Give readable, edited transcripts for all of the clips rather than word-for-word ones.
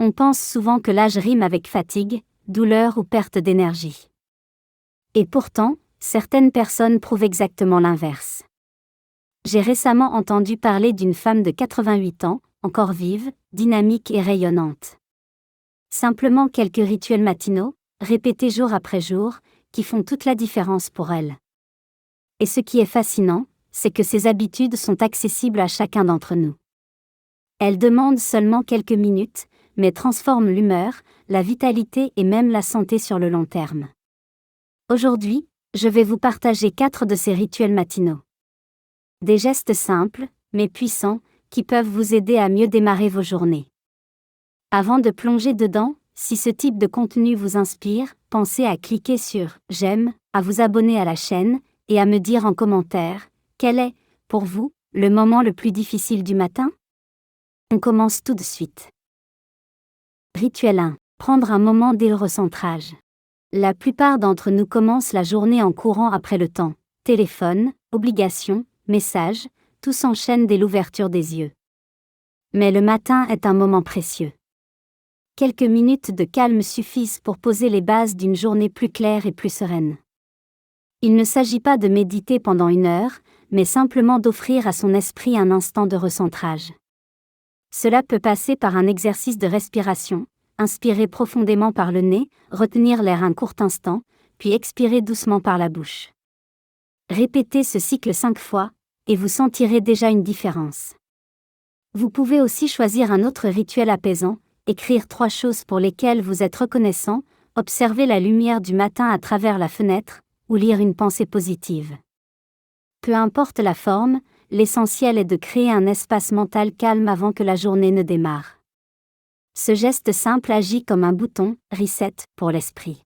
On pense souvent que l'âge rime avec fatigue, douleur ou perte d'énergie. Et pourtant, certaines personnes prouvent exactement l'inverse. J'ai récemment entendu parler d'une femme de 88 ans, encore vive, dynamique et rayonnante. Simplement quelques rituels matinaux, répétés jour après jour, qui font toute la différence pour elle. Et ce qui est fascinant, c'est que ces habitudes sont accessibles à chacun d'entre nous. Elles demandent seulement quelques minutes, mais transforment l'humeur, la vitalité et même la santé sur le long terme. Aujourd'hui, je vais vous partager 4 de ces rituels matinaux. Des gestes simples, mais puissants, qui peuvent vous aider à mieux démarrer vos journées. Avant de plonger dedans, si ce type de contenu vous inspire, pensez à cliquer sur « J'aime », à vous abonner à la chaîne, et à me dire en commentaire, quel est, pour vous, le moment le plus difficile du matin? On commence tout de suite. Rituel 1. Prendre un moment de recentrage. La plupart d'entre nous commencent la journée en courant après le temps. Téléphone, obligations, messages, tout s'enchaîne dès l'ouverture des yeux. Mais le matin est un moment précieux. Quelques minutes de calme suffisent pour poser les bases d'une journée plus claire et plus sereine. Il ne s'agit pas de méditer pendant 1 heure, mais simplement d'offrir à son esprit un instant de recentrage. Cela peut passer par un exercice de respiration, inspirer profondément par le nez, retenir l'air un court instant, puis expirer doucement par la bouche. Répétez ce cycle 5 fois, et vous sentirez déjà une différence. Vous pouvez aussi choisir un autre rituel apaisant, écrire 3 choses pour lesquelles vous êtes reconnaissant, observer la lumière du matin à travers la fenêtre, ou lire une pensée positive. Peu importe la forme, l'essentiel est de créer un espace mental calme avant que la journée ne démarre. Ce geste simple agit comme un bouton « reset » pour l'esprit.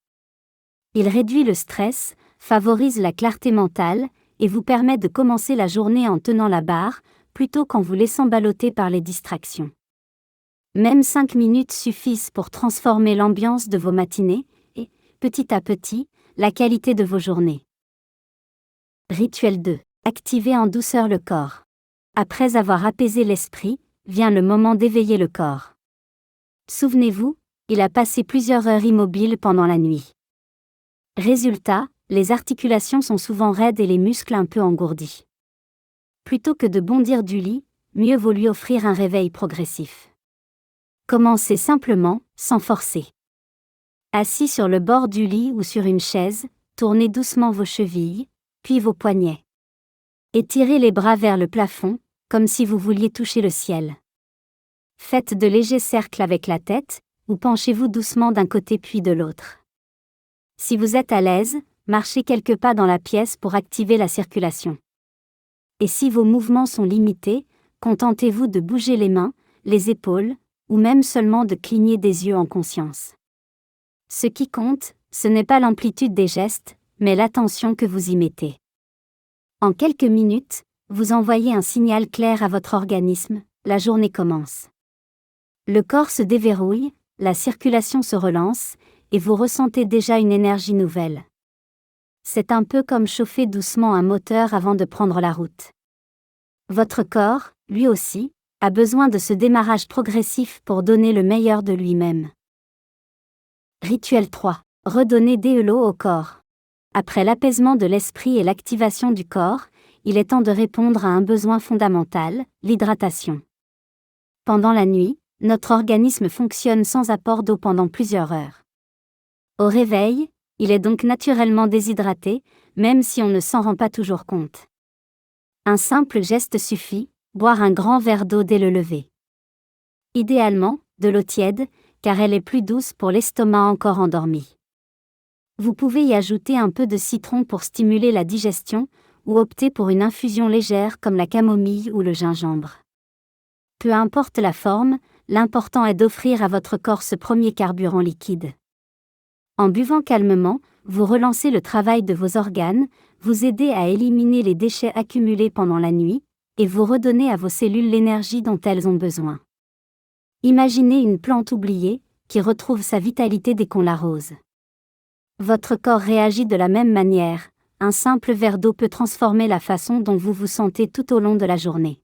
Il réduit le stress, favorise la clarté mentale, et vous permet de commencer la journée en tenant la barre, plutôt qu'en vous laissant balloter par les distractions. Même 5 minutes suffisent pour transformer l'ambiance de vos matinées, et, petit à petit, la qualité de vos journées. Rituel 2. Activer en douceur le corps. Après avoir apaisé l'esprit, vient le moment d'éveiller le corps. Souvenez-vous, il a passé plusieurs heures immobile pendant la nuit. Résultat, les articulations sont souvent raides et les muscles un peu engourdis. Plutôt que de bondir du lit, mieux vaut lui offrir un réveil progressif. Commencez simplement, sans forcer. Assis sur le bord du lit ou sur une chaise, tournez doucement vos chevilles, puis vos poignets. Étirez les bras vers le plafond, comme si vous vouliez toucher le ciel. Faites de légers cercles avec la tête, ou penchez-vous doucement d'un côté puis de l'autre. Si vous êtes à l'aise, marchez quelques pas dans la pièce pour activer la circulation. Et si vos mouvements sont limités, contentez-vous de bouger les mains, les épaules, ou même seulement de cligner des yeux en conscience. Ce qui compte, ce n'est pas l'amplitude des gestes, mais l'attention que vous y mettez. En quelques minutes, vous envoyez un signal clair à votre organisme, la journée commence. Le corps se déverrouille, la circulation se relance, et vous ressentez déjà une énergie nouvelle. C'est un peu comme chauffer doucement un moteur avant de prendre la route. Votre corps, lui aussi, a besoin de ce démarrage progressif pour donner le meilleur de lui-même. Rituel 3. Redonner de l'eau au corps. Après l'apaisement de l'esprit et l'activation du corps, il est temps de répondre à un besoin fondamental, l'hydratation. Pendant la nuit, notre organisme fonctionne sans apport d'eau pendant plusieurs heures. Au réveil, il est donc naturellement déshydraté, même si on ne s'en rend pas toujours compte. Un simple geste suffit, boire un grand verre d'eau dès le lever. Idéalement, de l'eau tiède, car elle est plus douce pour l'estomac encore endormi. Vous pouvez y ajouter un peu de citron pour stimuler la digestion, ou opter pour une infusion légère comme la camomille ou le gingembre. Peu importe la forme, l'important est d'offrir à votre corps ce premier carburant liquide. En buvant calmement, vous relancez le travail de vos organes, vous aidez à éliminer les déchets accumulés pendant la nuit, et vous redonnez à vos cellules l'énergie dont elles ont besoin. Imaginez une plante oubliée, qui retrouve sa vitalité dès qu'on l'arrose. Votre corps réagit de la même manière, un simple verre d'eau peut transformer la façon dont vous vous sentez tout au long de la journée.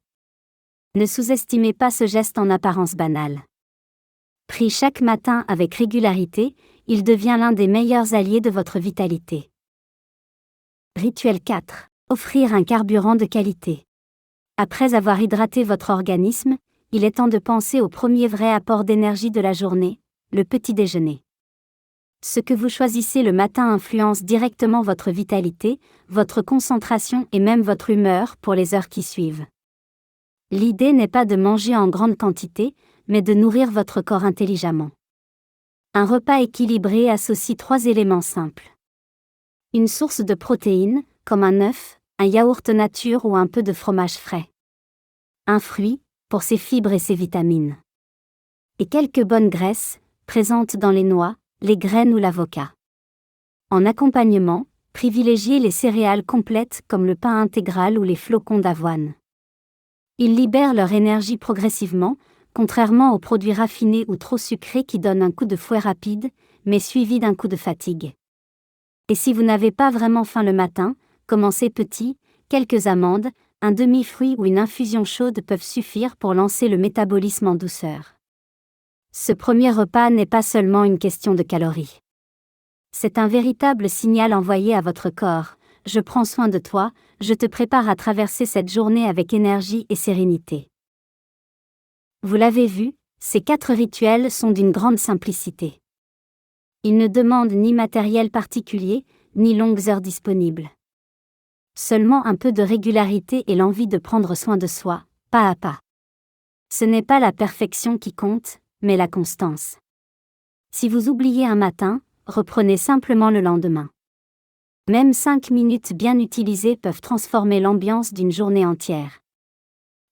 Ne sous-estimez pas ce geste en apparence banal. Pris chaque matin avec régularité, il devient l'un des meilleurs alliés de votre vitalité. Rituel 4. Offrir un carburant de qualité. Après avoir hydraté votre organisme, il est temps de penser au premier vrai apport d'énergie de la journée, le petit déjeuner. Ce que vous choisissez le matin influence directement votre vitalité, votre concentration et même votre humeur pour les heures qui suivent. L'idée n'est pas de manger en grande quantité, mais de nourrir votre corps intelligemment. Un repas équilibré associe 3 éléments simples. Une source de protéines, comme un œuf, un yaourt nature ou un peu de fromage frais. Un fruit, pour ses fibres et ses vitamines. Et quelques bonnes graisses, présentes dans les noix, les graines ou l'avocat. En accompagnement, privilégiez les céréales complètes comme le pain intégral ou les flocons d'avoine. Ils libèrent leur énergie progressivement, contrairement aux produits raffinés ou trop sucrés qui donnent un coup de fouet rapide, mais suivi d'un coup de fatigue. Et si vous n'avez pas vraiment faim le matin, commencez petit, quelques amandes, un demi-fruit ou une infusion chaude peuvent suffire pour lancer le métabolisme en douceur. Ce premier repas n'est pas seulement une question de calories. C'est un véritable signal envoyé à votre corps. Je prends soin de toi, je te prépare à traverser cette journée avec énergie et sérénité. Vous l'avez vu, ces 4 rituels sont d'une grande simplicité. Ils ne demandent ni matériel particulier, ni longues heures disponibles. Seulement un peu de régularité et l'envie de prendre soin de soi, pas à pas. Ce n'est pas la perfection qui compte, mais la constance. Si vous oubliez un matin, reprenez simplement le lendemain. Même 5 minutes bien utilisées peuvent transformer l'ambiance d'une journée entière.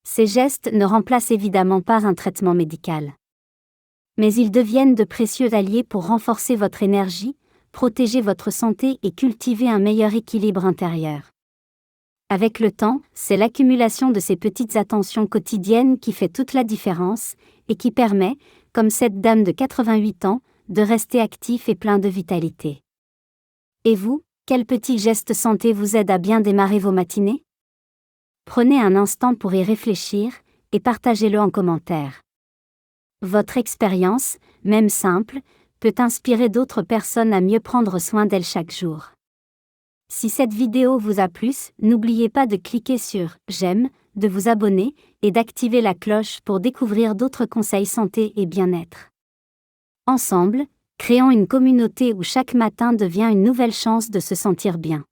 Ces gestes ne remplacent évidemment pas un traitement médical. Mais ils deviennent de précieux alliés pour renforcer votre énergie, protéger votre santé et cultiver un meilleur équilibre intérieur. Avec le temps, c'est l'accumulation de ces petites attentions quotidiennes qui fait toute la différence, et qui permet, comme cette dame de 88 ans, de rester actif et plein de vitalité. Et vous, quel petit geste santé vous aide à bien démarrer vos matinées ? Prenez un instant pour y réfléchir, et partagez-le en commentaire. Votre expérience, même simple, peut inspirer d'autres personnes à mieux prendre soin d'elles chaque jour. Si cette vidéo vous a plu, n'oubliez pas de cliquer sur « J'aime », de vous abonner, et d'activer la cloche pour découvrir d'autres conseils santé et bien-être. Ensemble, créons une communauté où chaque matin devient une nouvelle chance de se sentir bien.